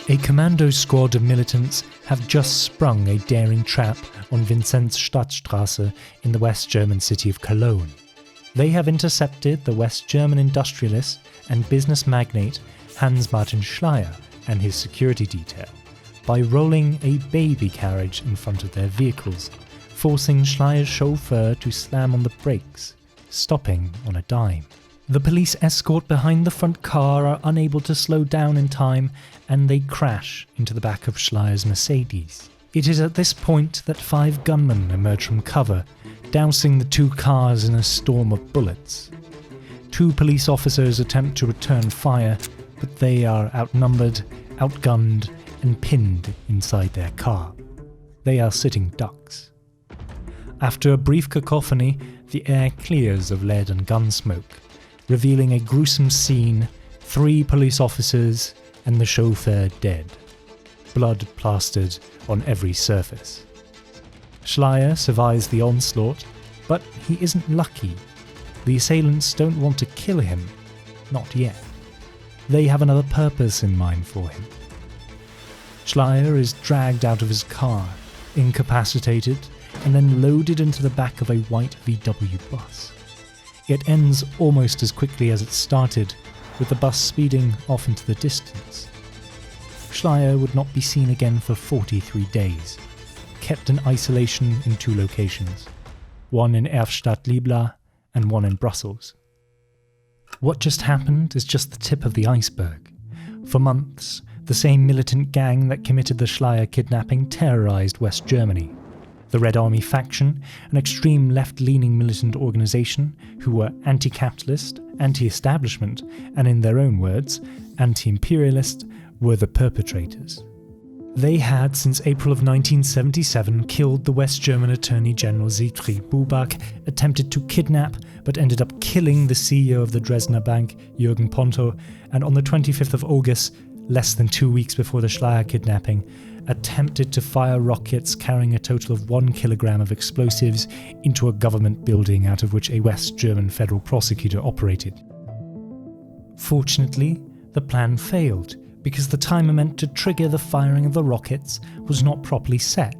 A commando squad of militants have just sprung a daring trap on Vinzenzstadtstraße in the West German city of Cologne. They have intercepted the West German industrialist and business magnate Hans-Martin Schleyer and his security detail by rolling a baby carriage in front of their vehicles, forcing Schleyer's chauffeur to slam on the brakes, stopping on a dime. The police escort behind the front car are unable to slow down in time and they crash into the back of Schleyer's Mercedes. It is at this point that 5 gunmen emerge from cover, dousing the 2 cars in a storm of bullets. 2 police officers attempt to return fire, but they are outnumbered, outgunned, and pinned inside their car. They are sitting ducks. After a brief cacophony, the air clears of lead and gun smoke, revealing a gruesome scene, 3 police officers and the chauffeur dead, blood plastered on every surface. Schleyer survives the onslaught, but he isn't lucky. The assailants don't want to kill him, not yet. They have another purpose in mind for him. Schleyer is dragged out of his car, incapacitated, and then loaded into the back of a white VW bus. It ends almost as quickly as it started, with the bus speeding off into the distance. Schleyer would not be seen again for 43 days, kept in isolation in 2 locations, one in Erftstadt-Liebla and one in Brussels. What just happened is just the tip of the iceberg. For months, the same militant gang that committed the Schleyer kidnapping terrorized West Germany. The Red Army faction, an extreme left-leaning militant organization who were anti-capitalist, anti-establishment, and in their own words, anti-imperialist, were the perpetrators. They had, since April of 1977, killed the West German Attorney General Siegfried Buback, attempted to kidnap, but ended up killing the CEO of the Dresdner Bank, Jürgen Ponto, and on the 25th of August, less than 2 weeks before the Schleyer kidnapping, attempted to fire rockets carrying a total of 1 kilogram of explosives into a government building out of which a West German federal prosecutor operated. Fortunately, the plan failed because the timer meant to trigger the firing of the rockets was not properly set.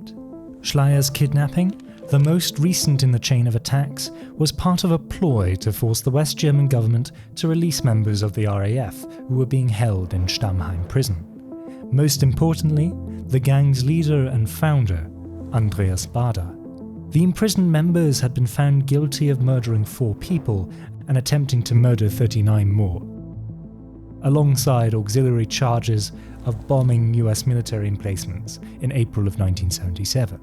Schleyer's kidnapping, the most recent in the chain of attacks, was part of a ploy to force the West German government to release members of the RAF who were being held in Stammheim prison. Most importantly, the gang's leader and founder, Andreas Baader. The imprisoned members had been found guilty of murdering 4 people and attempting to murder 39 more, alongside auxiliary charges of bombing US military emplacements in April of 1977.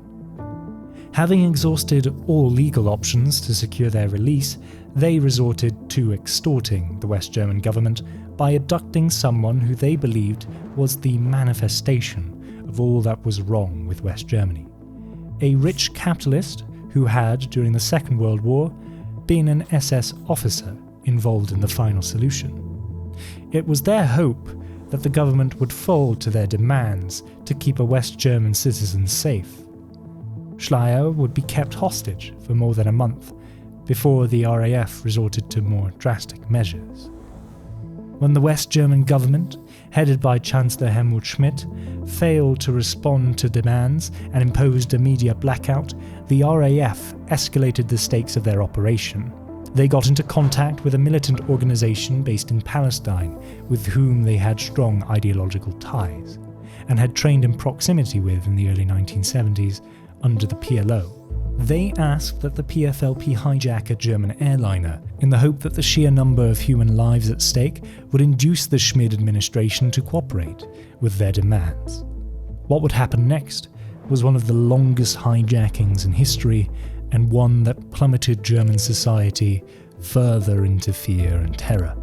Having exhausted all legal options to secure their release, they resorted to extorting the West German government by abducting someone who they believed was the manifestation of all that was wrong with West Germany. A rich capitalist who had, during the Second World War, been an SS officer involved in the final solution. It was their hope that the government would fold to their demands to keep a West German citizen safe. Schleyer would be kept hostage for more than a month before the RAF resorted to more drastic measures. When the West German government, headed by Chancellor Helmut Schmidt, failed to respond to demands and imposed a media blackout, the RAF escalated the stakes of their operation. They got into contact with a militant organization based in Palestine with whom they had strong ideological ties, and had trained in proximity with in the early 1970s under the PLO. They asked that the PFLP hijack a German airliner in the hope that the sheer number of human lives at stake would induce the Schmidt administration to cooperate with their demands. What would happen next was one of the longest hijackings in history, and one that plummeted German society further into fear and terror.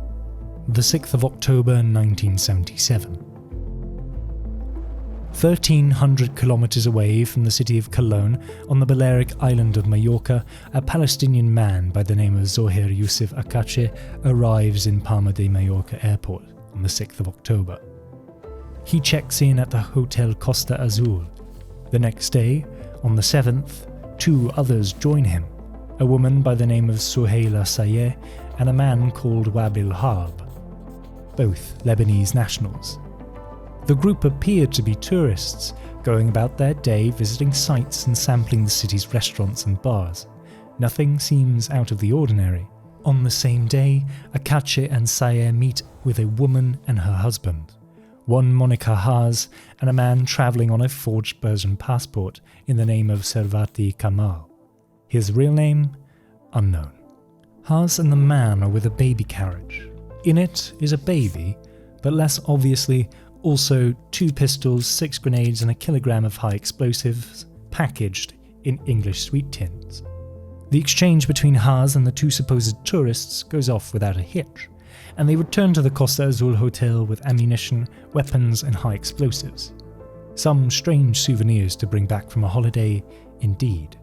The 6th of October 1977. 1,300 kilometers away from the city of Cologne, on the Balearic island of Mallorca, a Palestinian man by the name of Zoher Youssef Akache arrives in Palma de Mallorca airport on the 6th of October. He checks in at the Hotel Costa Azul. The next day, on the 7th, 2 others join him. a woman by the name of Souheila Sayeh, and a man called Wabil Harb, both Lebanese nationals. The group appeared to be tourists, going about their day visiting sites and sampling the city's restaurants and bars. Nothing seems out of the ordinary. On the same day, Akache and Sayeh meet with a woman and her husband, one Monica Haas, and a man travelling on a forged Persian passport in the name of Servati Kamal. His real name? Unknown. Haas and the man are with a baby carriage. In it is a baby, but less obviously also 2 pistols, 6 grenades and a kilogram of high explosives, packaged in English sweet tins. The exchange between Haas and the 2 supposed tourists goes off without a hitch, and they return to the Costa Azul hotel with ammunition, weapons and high explosives. Some strange souvenirs to bring back from a holiday, indeed.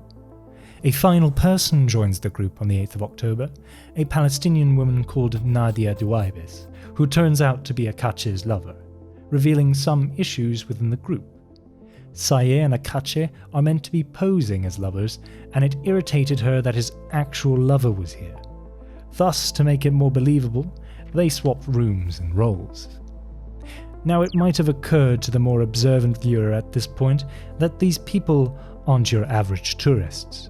A final person joins the group on the 8th of October, a Palestinian woman called Nadia Duaibis, who turns out to be Akache's lover, revealing some issues within the group. Sayeh and Akache are meant to be posing as lovers, and it irritated her that his actual lover was here. Thus, to make it more believable, they swapped rooms and roles. Now, it might have occurred to the more observant viewer at this point that these people aren't your average tourists.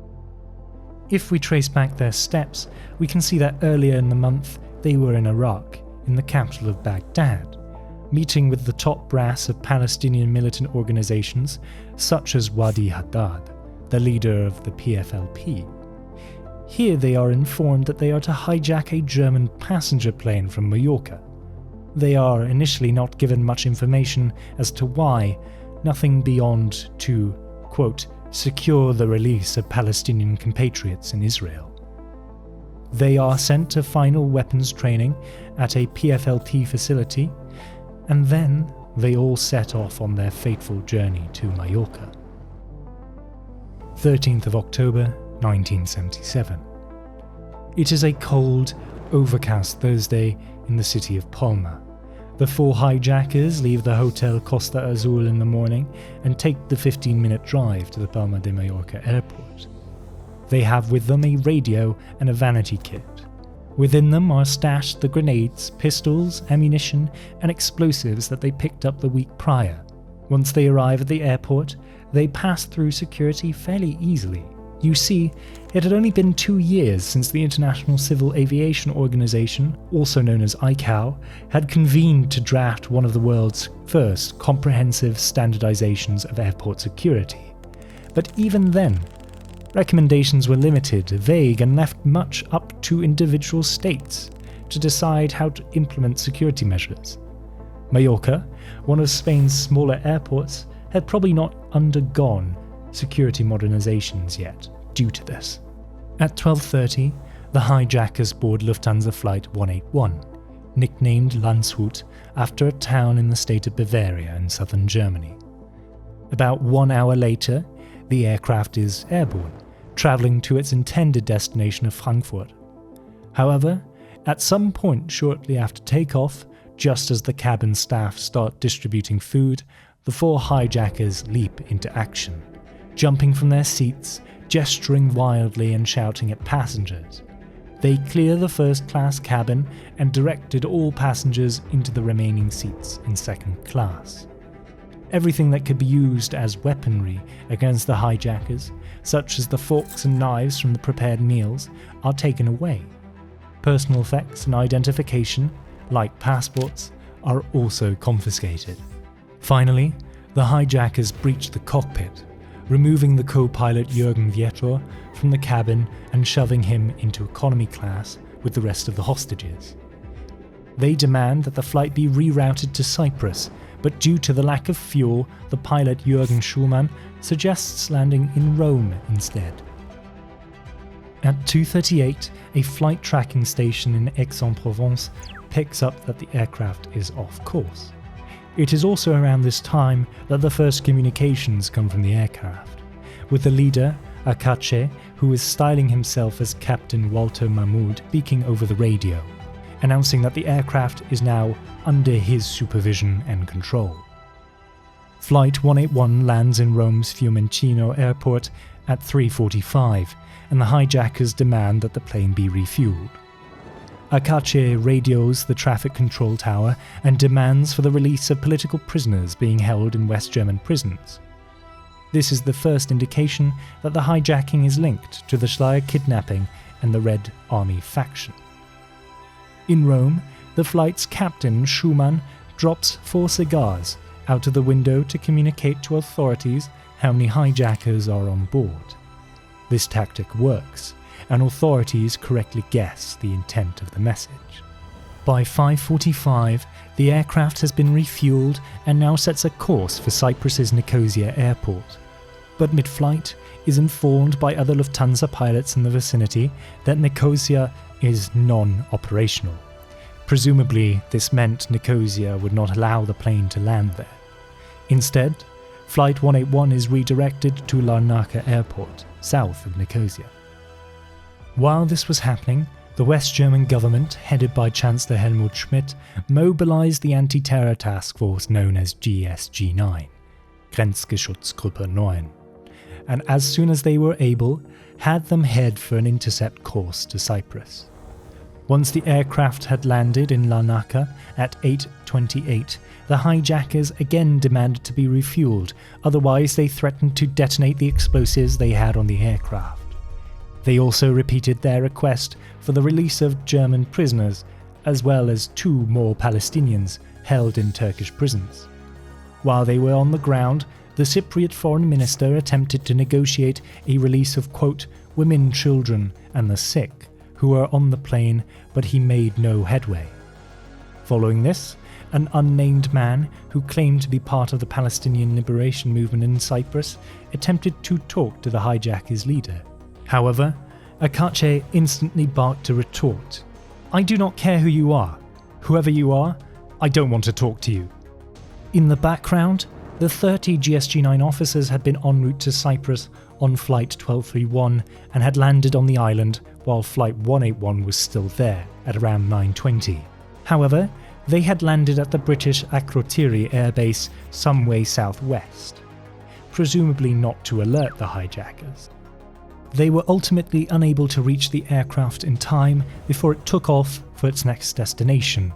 If we trace back their steps, we can see that earlier in the month they were in Iraq, in the capital of Baghdad, meeting with the top brass of Palestinian militant organizations such as Wadi Haddad, the leader of the PFLP. Here they are informed that they are to hijack a German passenger plane from Mallorca. They are initially not given much information as to why, nothing beyond to, quote, secure the release of Palestinian compatriots in Israel. They are sent to final weapons training at a PFLP facility, and then they all set off on their fateful journey to Mallorca. 13th of October, 1977. It is a cold, overcast Thursday in the city of Palma. The 4 hijackers leave the Hotel Costa Azul in the morning and take the 15-minute drive to the Palma de Mallorca airport. They have with them a radio and a vanity kit. Within them are stashed the grenades, pistols, ammunition, and explosives that they picked up the week prior. Once they arrive at the airport, they pass through security fairly easily. You see, it had only been 2 years since the International Civil Aviation Organization, also known as ICAO, had convened to draft one of the world's first comprehensive standardizations of airport security. But even then, recommendations were limited, vague, and left much up to individual states to decide how to implement security measures. Mallorca, one of Spain's smaller airports, had probably not undergone security modernizations yet due to this. At 12:30, the hijackers board Lufthansa Flight 181, nicknamed Landshut after a town in the state of Bavaria in southern Germany. About 1 hour later, the aircraft is airborne, travelling to its intended destination of Frankfurt. However, at some point shortly after takeoff, just as the cabin staff start distributing food, the 4 hijackers leap into action, jumping from their seats, gesturing wildly and shouting at passengers. They clear the first-class cabin and directed all passengers into the remaining seats in second class. Everything that could be used as weaponry against the hijackers, such as the forks and knives from the prepared meals, are taken away. Personal effects and identification, like passports, are also confiscated. Finally, the hijackers breach the cockpit, removing the co-pilot Jürgen Vietor from the cabin and shoving him into economy class with the rest of the hostages. They demand that the flight be rerouted to Cyprus, but due to the lack of fuel, the pilot Jürgen Schulman suggests landing in Rome instead. At 2:38, a flight tracking station in Aix-en-Provence picks up that the aircraft is off course. It is also around this time that the first communications come from the aircraft, with the leader, Akache, who is styling himself as Captain Walter Mahmoud, speaking over the radio, announcing that the aircraft is now under his supervision and control. Flight 181 lands in Rome's Fiumicino airport at 3:45, and the hijackers demand that the plane be refueled. Akache radios the traffic control tower and demands for the release of political prisoners being held in West German prisons. This is the first indication that the hijacking is linked to the Schleier kidnapping and the Red Army faction. In Rome, the flight's captain, Schumann, drops 4 cigars out of the window to communicate to authorities how many hijackers are on board. This tactic works, and authorities correctly guess the intent of the message. By 5:45, the aircraft has been refueled and now sets a course for Cyprus's Nicosia airport. But mid-flight is informed by other Lufthansa pilots in the vicinity that Nicosia is non-operational. Presumably, this meant Nicosia would not allow the plane to land there. Instead, Flight 181 is redirected to Larnaca Airport, south of Nicosia. While this was happening, the West German government, headed by Chancellor Helmut Schmidt, mobilized the anti-terror task force known as GsG9, Grenzschutzgruppe 9, and as soon as they were able, had them head for an intercept course to Cyprus. Once the aircraft had landed in Larnaca at 8:28, the hijackers again demanded to be refueled, otherwise they threatened to detonate the explosives they had on the aircraft. They also repeated their request for the release of German prisoners, as well as 2 more Palestinians held in Turkish prisons. While they were on the ground, the Cypriot foreign minister attempted to negotiate a release of, quote, women, children, and the sick, who were on the plane, but he made no headway. Following this, an unnamed man who claimed to be part of the Palestinian liberation movement in Cyprus attempted to talk to the hijackers' leader. However, Akache instantly barked a retort. "I do not care who you are. Whoever you are, I don't want to talk to you." In the background, the 30 GsG9 officers had been en route to Cyprus on Flight 1231 and had landed on the island while Flight 181 was still there at around 9:20. However, they had landed at the British Akrotiri airbase some way southwest, presumably not to alert the hijackers. They were ultimately unable to reach the aircraft in time before it took off for its next destination,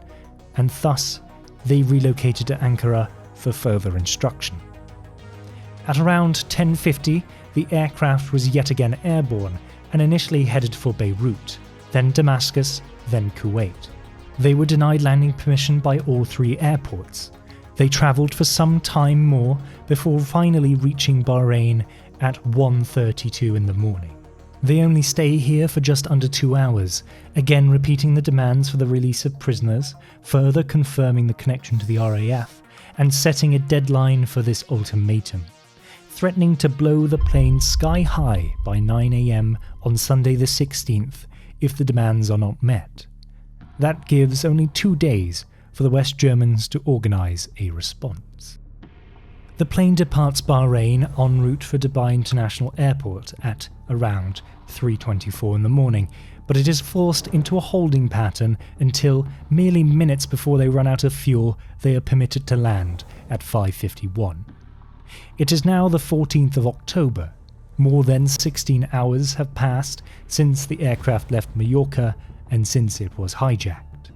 and thus they relocated to Ankara for further instruction. At around 10:50, the aircraft was yet again airborne and initially headed for Beirut, then Damascus, then Kuwait. They were denied landing permission by all 3 airports. They travelled for some time more before finally reaching Bahrain at 1:32 in the morning. They only stay here for just under 2 hours, again repeating the demands for the release of prisoners, further confirming the connection to the RAF, and setting a deadline for this ultimatum, threatening to blow the plane sky high by 9 a.m. on Sunday the 16th if the demands are not met. That gives only 2 days for the West Germans to organise a response. The plane departs Bahrain en route for Dubai International Airport at around 3:24 in the morning, but it is forced into a holding pattern until merely minutes before they run out of fuel they are permitted to land at 5:51. It is now the 14th of October. More than 16 hours have passed since the aircraft left Mallorca and since it was hijacked.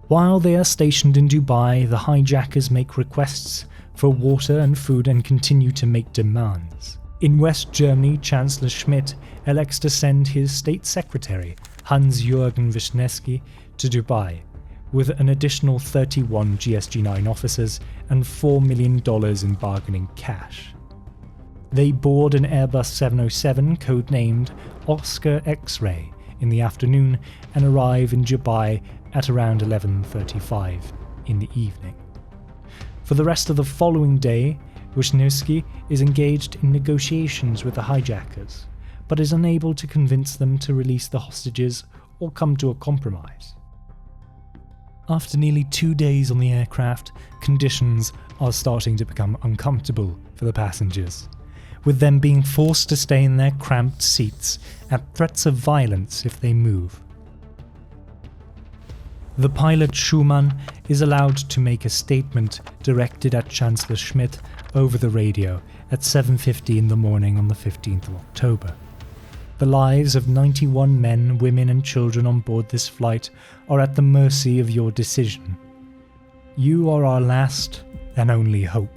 While they are stationed in Dubai, the hijackers make requests for water and food and continue to make demands. In West Germany, Chancellor Schmidt elects to send his state secretary, Hans-Jürgen Wisniewski, to Dubai, with an additional 31 GsG9 officers and $4 million in bargaining cash. They board an Airbus 707 codenamed Oscar X-Ray in the afternoon and arrive in Dubai at around 11:35 in the evening. For the rest of the following day, Wisniewski is engaged in negotiations with the hijackers, but is unable to convince them to release the hostages or come to a compromise. After nearly 2 days on the aircraft, conditions are starting to become uncomfortable for the passengers, with them being forced to stay in their cramped seats at threats of violence if they move. The pilot Schumann is allowed to make a statement directed at Chancellor Schmidt over the radio at 7:50 in the morning on the 15th of October. The lives of 91 men, women and children on board this flight are at the mercy of your decision. You are our last and only hope.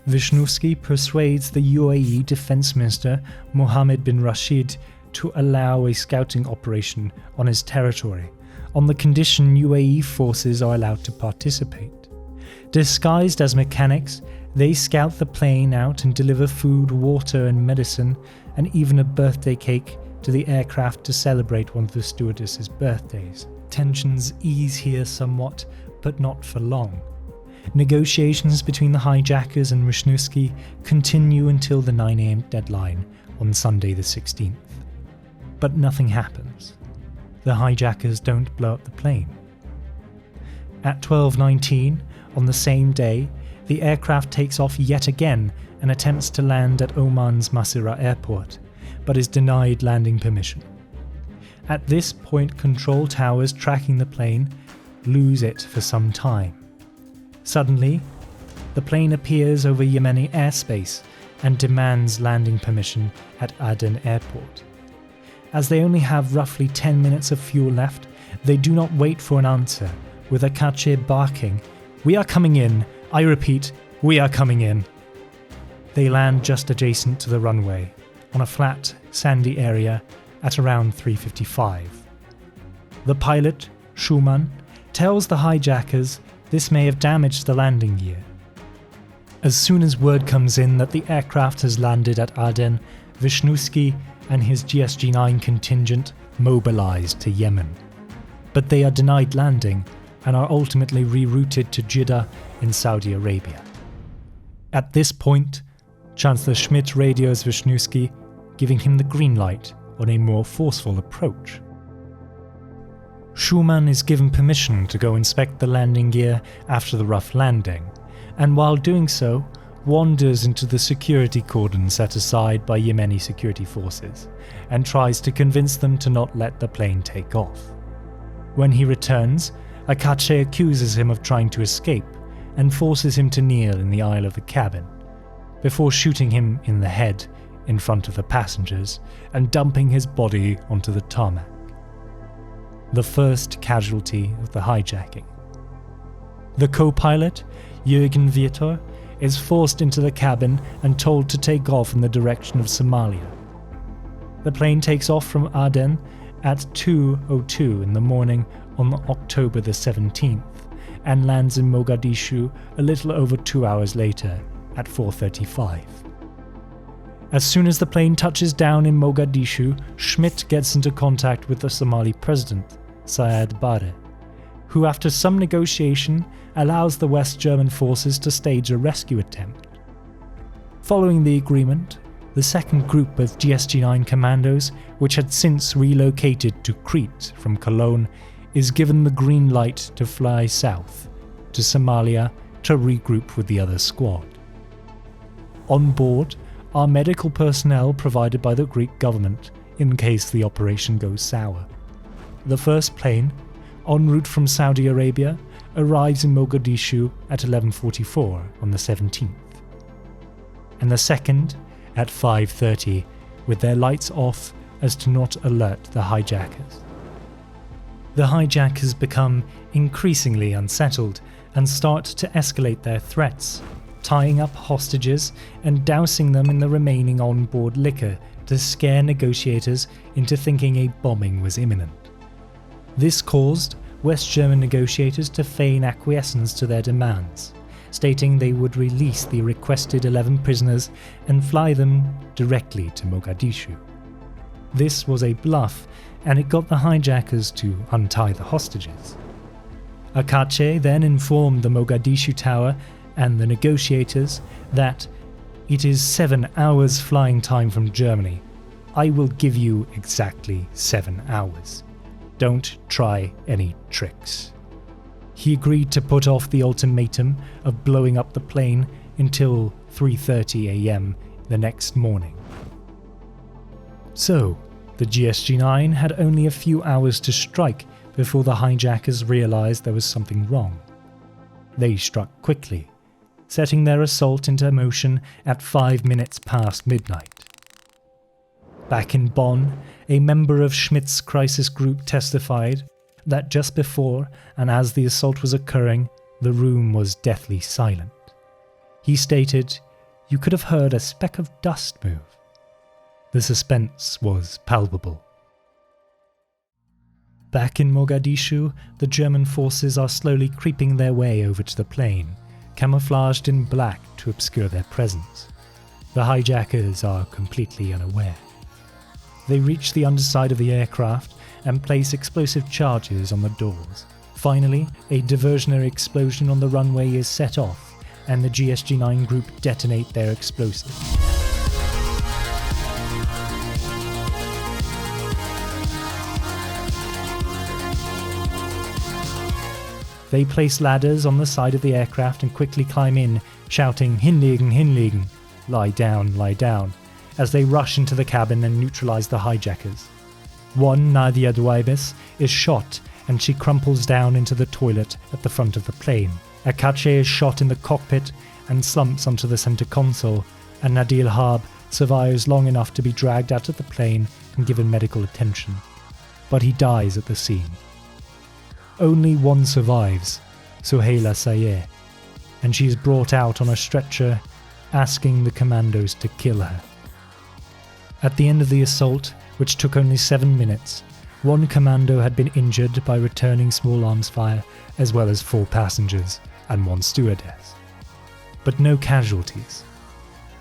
Wisniewski persuades the UAE Defense Minister Mohammed bin Rashid to allow a scouting operation on his territory, on the condition UAE forces are allowed to participate. Disguised as mechanics, they scout the plane out and deliver food, water and medicine, and even a birthday cake to the aircraft to celebrate one of the stewardesses' birthdays. Tensions ease here somewhat, but not for long. Negotiations between the hijackers and Wisniewski continue until the 9 AM deadline on Sunday the 16th. But nothing happens. The hijackers don't blow up the plane. At 12:19, on the same day, the aircraft takes off yet again and attempts to land at Oman's Masirah airport, but is denied landing permission. At this point, control towers tracking the plane lose it for some time. Suddenly, the plane appears over Yemeni airspace and demands landing permission at Aden airport. As they only have roughly 10 minutes of fuel left, they do not wait for an answer, with Akache barking, "We are coming in, I repeat, we are coming in." They land just adjacent to the runway, on a flat, sandy area at around 3:55. The pilot, Schumann, tells the hijackers this may have damaged the landing gear. As soon as word comes in that the aircraft has landed at Aden, Wisniewski and his GsG9 contingent mobilize to Yemen. But they are denied landing and are ultimately rerouted to Jeddah in Saudi Arabia. At this point, Chancellor Schmidt radios Wisniewski, giving him the green light on a more forceful approach. Schumann is given permission to go inspect the landing gear after the rough landing, and while doing so, wanders into the security cordon set aside by Yemeni security forces, and tries to convince them to not let the plane take off. When he returns, Akache accuses him of trying to escape, and forces him to kneel in the aisle of the cabin, before shooting him in the head in front of the passengers and dumping his body onto the tarmac. The first casualty of the hijacking. The co-pilot, Jürgen Vitor, is forced into the cabin and told to take off in the direction of Somalia. The plane takes off from Aden at 2:02 in the morning on October the 17th and lands in Mogadishu a little over 2 hours later at 4:35. As soon as the plane touches down in Mogadishu, Schmidt gets into contact with the Somali president, Siad Barre, who after some negotiation allows the West German forces to stage a rescue attempt. Following the agreement, the second group of GsG9 commandos, which had since relocated to Crete from Cologne, is given the green light to fly south to Somalia to regroup with the other squad. On board are medical personnel provided by the Greek government in case the operation goes sour. The first plane, en route from Saudi Arabia, arrives in Mogadishu at 11:44 on the 17th. And the second at 5:30 with their lights off as to not alert the hijackers. The hijackers become increasingly unsettled and start to escalate their threats, tying up hostages and dousing them in the remaining on-board liquor to scare negotiators into thinking a bombing was imminent. This caused West German negotiators to feign acquiescence to their demands, stating they would release the requested 11 prisoners and fly them directly to Mogadishu. This was a bluff, and it got the hijackers to untie the hostages. Akache then informed the Mogadishu tower and the negotiators that it is 7 hours flying time from Germany. I will give you exactly 7 hours. Don't try any tricks. He agreed to put off the ultimatum of blowing up the plane until 3:30 AM the next morning. So, the GsG9 had only a few hours to strike before the hijackers realized there was something wrong. They struck quickly, setting their assault into motion at 5 minutes past midnight. Back in Bonn, a member of Schmidt's crisis group testified that just before and as the assault was occurring, the room was deathly silent. He stated, "You could have heard a speck of dust move." The suspense was palpable. Back in Mogadishu, the German forces are slowly creeping their way over to the plane, camouflaged in black to obscure their presence. The hijackers are completely unaware. They reach the underside of the aircraft and place explosive charges on the doors. Finally, a diversionary explosion on the runway is set off, and the GsG9 group detonate their explosives. They place ladders on the side of the aircraft and quickly climb in, shouting "Hinlegen, hinlegen," lie down, as they rush into the cabin and neutralize the hijackers. One, Nadia Duaibes, is shot and she crumples down into the toilet at the front of the plane. Akache is shot in the cockpit and slumps onto the center console, and Nadil Harb survives long enough to be dragged out of the plane and given medical attention. But he dies at the scene. Only one survives, Soheila Sayeh, and she is brought out on a stretcher, asking the commandos to kill her. At the end of the assault, which took only 7 minutes, one commando had been injured by returning small arms fire, as well as 4 passengers and 1 stewardess. But no casualties,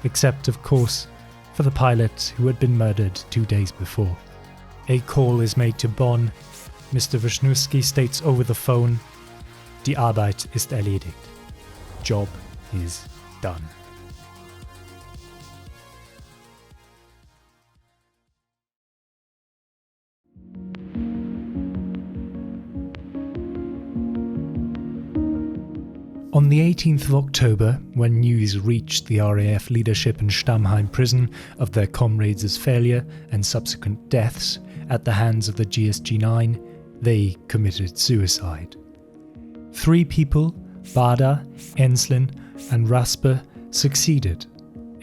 except, of course, for the pilot who had been murdered 2 days before. A call is made to Bonn. Mr. Wisniewski states over the phone, "Die Arbeit ist erledigt." Job is done. On the 18th of October, when news reached the RAF leadership in Stammheim prison of their comrades' failure and subsequent deaths at the hands of the GsG9, they committed suicide. 3 people, Bader, Enslin and Raspe, succeeded.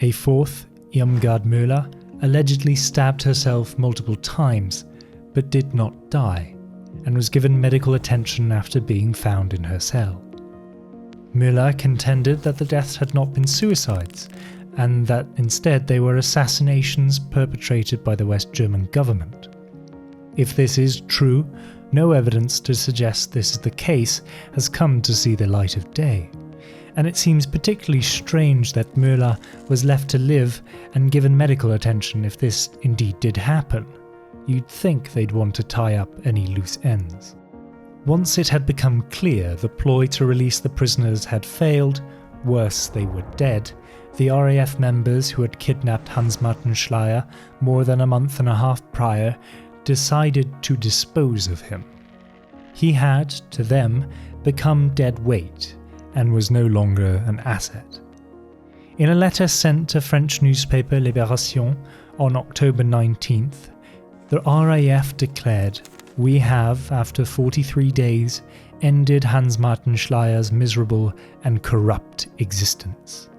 A 4th, Irmgard Müller, allegedly stabbed herself multiple times, but did not die, and was given medical attention after being found in her cell. Müller contended that the deaths had not been suicides, and that instead they were assassinations perpetrated by the West German government. If this is true, no evidence to suggest this is the case has come to see the light of day, and it seems particularly strange that Müller was left to live and given medical attention if this indeed did happen. You'd think they'd want to tie up any loose ends. Once it had become clear the ploy to release the prisoners had failed, worse, they were dead, the RAF members who had kidnapped Hans-Martin Schleyer more than a month and a half prior decided to dispose of him. He had, to them, become dead weight and was no longer an asset. In a letter sent to French newspaper Libération on October 19th, the RAF declared, "We have, after 43 days, ended Hans-Martin Schleyer's miserable and corrupt existence.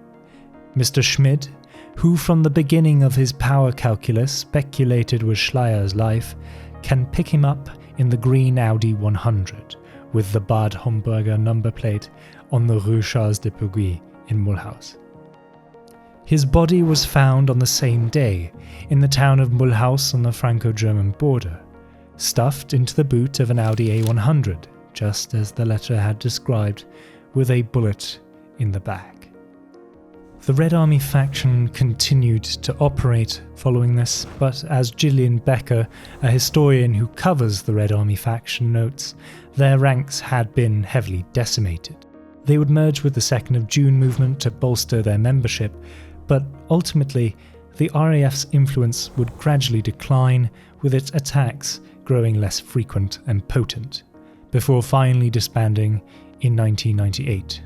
Mr. Schmidt, who from the beginning of his power calculus speculated with Schleyer's life, can pick him up in the green Audi 100 with the Bad Homburger number plate on the Rue Charles de Pougy in Mulhouse." His body was found on the same day in the town of Mulhouse on the Franco-German border, stuffed into the boot of an Audi A100, just as the letter had described, with a bullet in the back. The Red Army faction continued to operate following this, but as Gillian Becker, a historian who covers the Red Army faction, notes, their ranks had been heavily decimated. They would merge with the 2nd of June movement to bolster their membership, but ultimately the RAF's influence would gradually decline, with its attacks growing less frequent and potent, before finally disbanding in 1998.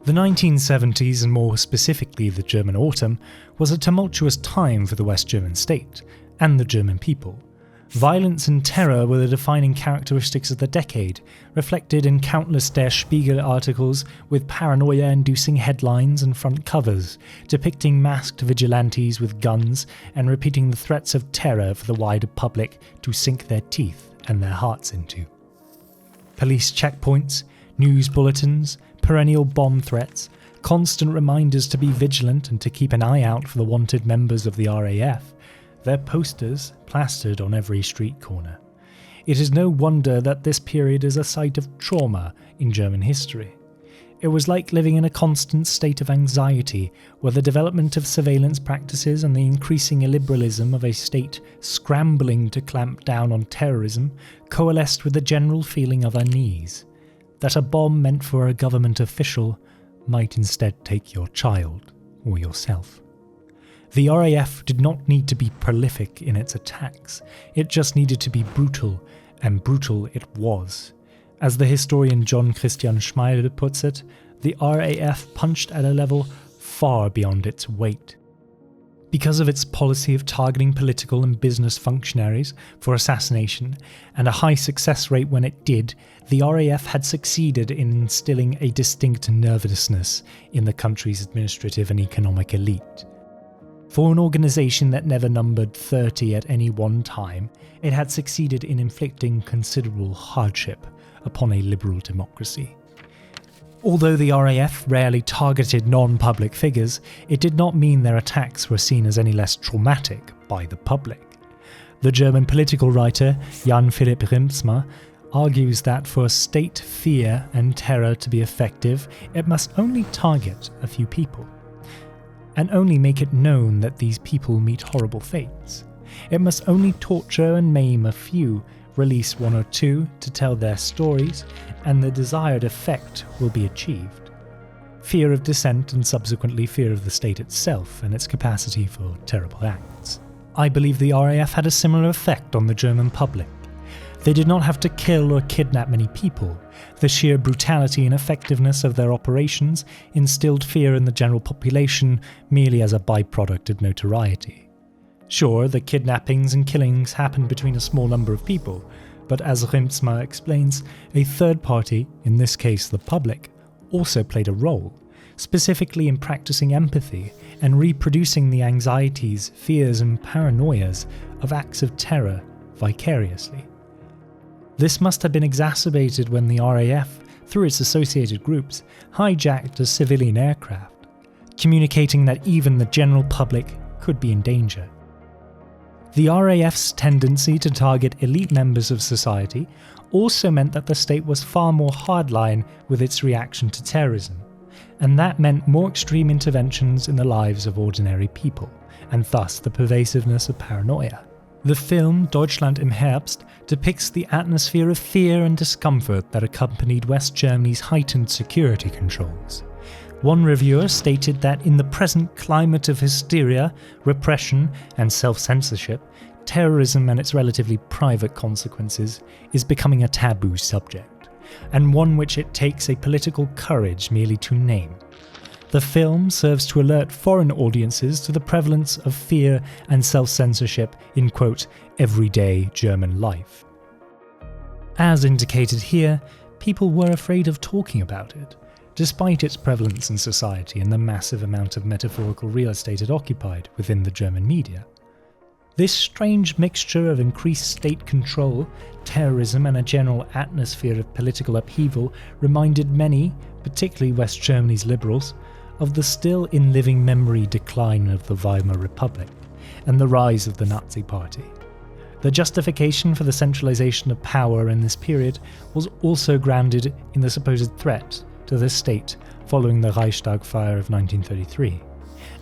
The 1970s, and more specifically the German autumn, was a tumultuous time for the West German state and the German people. Violence and terror were the defining characteristics of the decade, reflected in countless Der Spiegel articles with paranoia-inducing headlines and front covers, depicting masked vigilantes with guns and repeating the threats of terror for the wider public to sink their teeth and their hearts into. Police checkpoints, news bulletins, perennial bomb threats, constant reminders to be vigilant and to keep an eye out for the wanted members of the RAF, their posters plastered on every street corner. It is no wonder that this period is a site of trauma in German history. It was like living in a constant state of anxiety, where the development of surveillance practices and the increasing illiberalism of a state scrambling to clamp down on terrorism coalesced with the general feeling of unease, that a bomb meant for a government official might instead take your child or yourself. The RAF did not need to be prolific in its attacks, it just needed to be brutal, and brutal it was. As the historian John Christian Schmeil puts it, the RAF punched at a level far beyond its weight. Because of its policy of targeting political and business functionaries for assassination, and a high success rate when it did, the RAF had succeeded in instilling a distinct nervousness in the country's administrative and economic elite. For an organisation that never numbered 30 at any one time, it had succeeded in inflicting considerable hardship upon a liberal democracy. Although the RAF rarely targeted non-public figures, it did not mean their attacks were seen as any less traumatic by the public. The German political writer Jan Philipp Reemtsma argues that for state fear and terror to be effective, it must only target a few people, and only make it known that these people meet horrible fates. It must only torture and maim a few, release one or two to tell their stories, and the desired effect will be achieved. Fear of dissent and subsequently fear of the state itself and its capacity for terrible acts. I believe the RAF had a similar effect on the German public. They did not have to kill or kidnap many people. The sheer brutality and effectiveness of their operations instilled fear in the general population merely as a byproduct of notoriety. Sure, the kidnappings and killings happened between a small number of people, but as Reemtsma explains, a third party, in this case the public, also played a role, specifically in practicing empathy and reproducing the anxieties, fears and paranoias of acts of terror vicariously. This must have been exacerbated when the RAF, through its associated groups, hijacked a civilian aircraft, communicating that even the general public could be in danger. The RAF's tendency to target elite members of society also meant that the state was far more hardline with its reaction to terrorism, and that meant more extreme interventions in the lives of ordinary people, and thus the pervasiveness of paranoia. The film Deutschland im Herbst depicts the atmosphere of fear and discomfort that accompanied West Germany's heightened security controls. One reviewer stated that in the present climate of hysteria, repression, and self-censorship, terrorism and its relatively private consequences is becoming a taboo subject, and one which it takes a political courage merely to name. The film serves to alert foreign audiences to the prevalence of fear and self-censorship in, quote, everyday German life. As indicated here, people were afraid of talking about it, despite its prevalence in society and the massive amount of metaphorical real estate it occupied within the German media. This strange mixture of increased state control, terrorism and a general atmosphere of political upheaval reminded many, particularly West Germany's liberals, of the still in living memory decline of the Weimar Republic and the rise of the Nazi Party. The justification for the centralization of power in this period was also grounded in the supposed threat to the state following the Reichstag fire of 1933,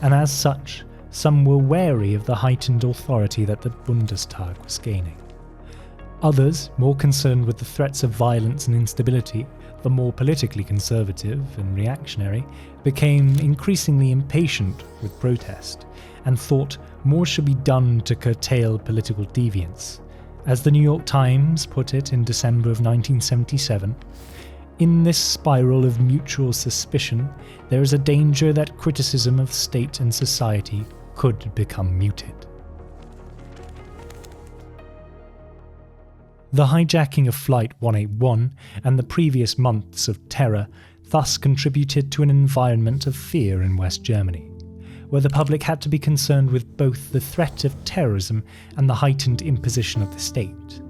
and as such, some were wary of the heightened authority that the Bundestag was gaining. Others, more concerned with the threats of violence and instability, the more politically conservative and reactionary, became increasingly impatient with protest and thought more should be done to curtail political deviance. As the New York Times put it in December of 1977, In this spiral of mutual suspicion, there is a danger that criticism of state and society could become muted. The hijacking of Flight 181 and the previous months of terror thus contributed to an environment of fear in West Germany, where the public had to be concerned with both the threat of terrorism and the heightened imposition of the state.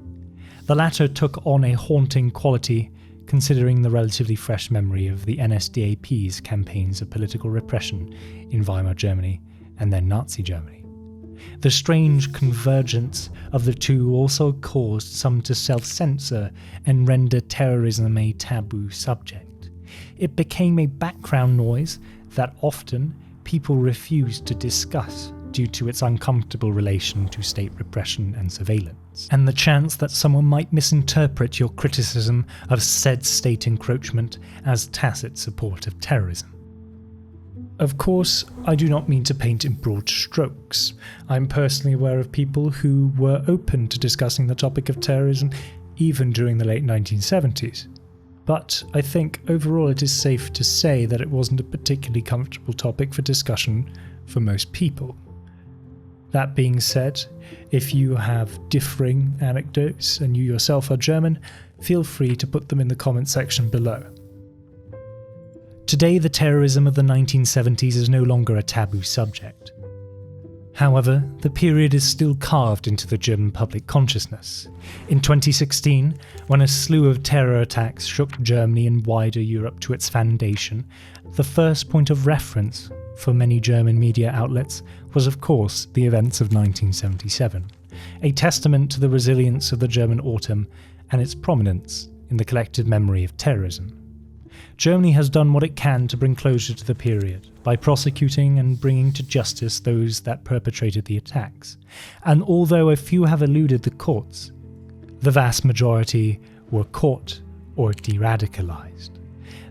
The latter took on a haunting quality considering the relatively fresh memory of the NSDAP's campaigns of political repression in Weimar Germany and then Nazi Germany. The strange convergence of the two also caused some to self-censor and render terrorism a taboo subject. It became a background noise that often people refused to discuss due to its uncomfortable relation to state repression and surveillance, and the chance that someone might misinterpret your criticism of said state encroachment as tacit support of terrorism. Of course, I do not mean to paint in broad strokes. I'm personally aware of people who were open to discussing the topic of terrorism even during the late 1970s. But I think overall it is safe to say that it wasn't a particularly comfortable topic for discussion for most people. That being said, if you have differing anecdotes and you yourself are German, feel free to put them in the comment section below. Today, the terrorism of the 1970s is no longer a taboo subject. However, the period is still carved into the German public consciousness. In 2016, when a slew of terror attacks shook Germany and wider Europe to its foundation, the first point of reference for many German media outlets was of course the events of 1977, a testament to the resilience of the German autumn and its prominence in the collective memory of terrorism. Germany has done what it can to bring closure to the period by prosecuting and bringing to justice those that perpetrated the attacks, and although a few have eluded the courts, the vast majority were caught or de-radicalized.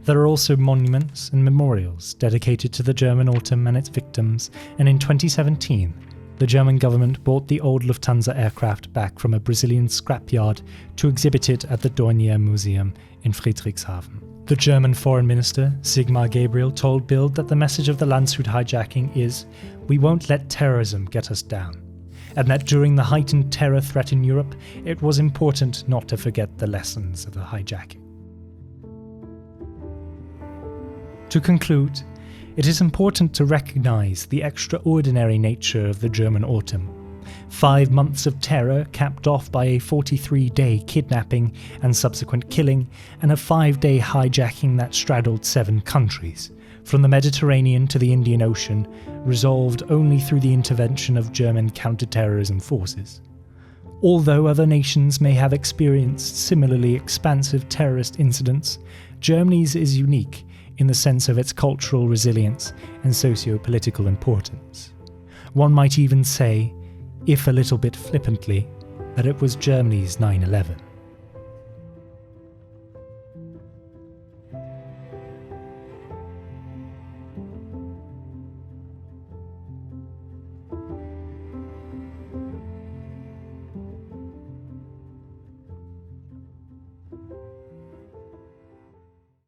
There are also monuments and memorials dedicated to the German autumn and its victims, and in 2017, the German government brought the old Lufthansa aircraft back from a Brazilian scrapyard to exhibit it at the Dornier Museum in Friedrichshafen. The German Foreign Minister, Sigmar Gabriel, told Bild that the message of the Landshut hijacking is, "We won't let terrorism get us down," and that during the heightened terror threat in Europe, it was important not to forget the lessons of the hijacking. To conclude, it is important to recognise the extraordinary nature of the German autumn. 5 months of terror capped off by a 43-day kidnapping and subsequent killing, and a 5-day hijacking that straddled 7 countries, from the Mediterranean to the Indian Ocean, resolved only through the intervention of German counter-terrorism forces. Although other nations may have experienced similarly expansive terrorist incidents, Germany's is unique in the sense of its cultural resilience and socio-political importance. One might even say, if a little bit flippantly, that it was Germany's 9/11.